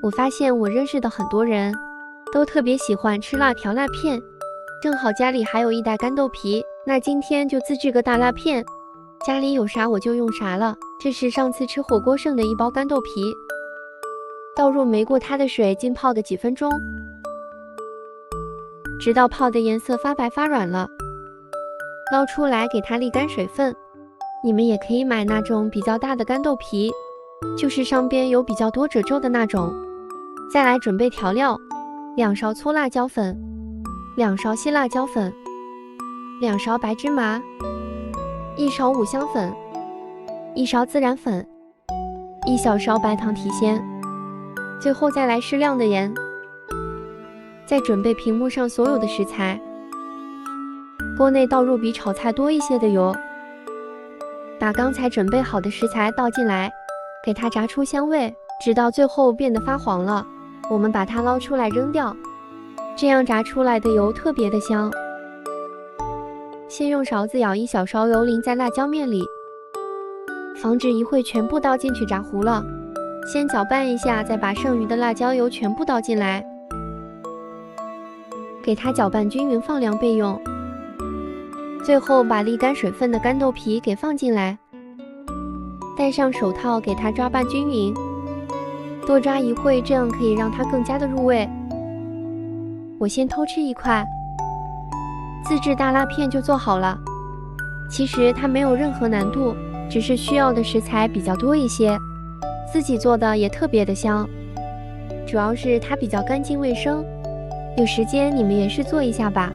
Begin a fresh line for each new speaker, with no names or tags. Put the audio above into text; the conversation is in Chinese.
我发现我认识的很多人都特别喜欢吃辣条辣片，正好家里还有一袋干豆皮，那今天就自制个大辣片，家里有啥我就用啥了。这是上次吃火锅剩的一包干豆皮，倒入没过它的水浸泡个几分钟，直到泡的颜色发白发软了，捞出来给它沥干水分。你们也可以买那种比较大的干豆皮，就是上边有比较多褶皱的那种。再来准备调料：2勺粗辣椒粉，2勺细辣椒粉，2勺白芝麻，1勺五香粉，1勺孜然粉，1小勺白糖提鲜，最后再来适量的盐。再准备屏幕上所有的食材，锅内倒入比炒菜多一些的油，把刚才准备好的食材倒进来，给它炸出香味，直到最后变得发黄了，我们把它捞出来扔掉，这样炸出来的油特别的香。先用勺子舀1小勺油淋在辣椒面里，防止一会全部倒进去炸糊了。先搅拌一下，再把剩余的辣椒油全部倒进来，给它搅拌均匀，放凉备用。最后把沥干水分的干豆皮给放进来，戴上手套给它抓拌均匀，多抓一会，这样可以让它更加的入味。我先偷吃一块，自制大辣片就做好了。其实它没有任何难度，只是需要的食材比较多一些，自己做的也特别的香，主要是它比较干净卫生。有时间你们也是做一下吧。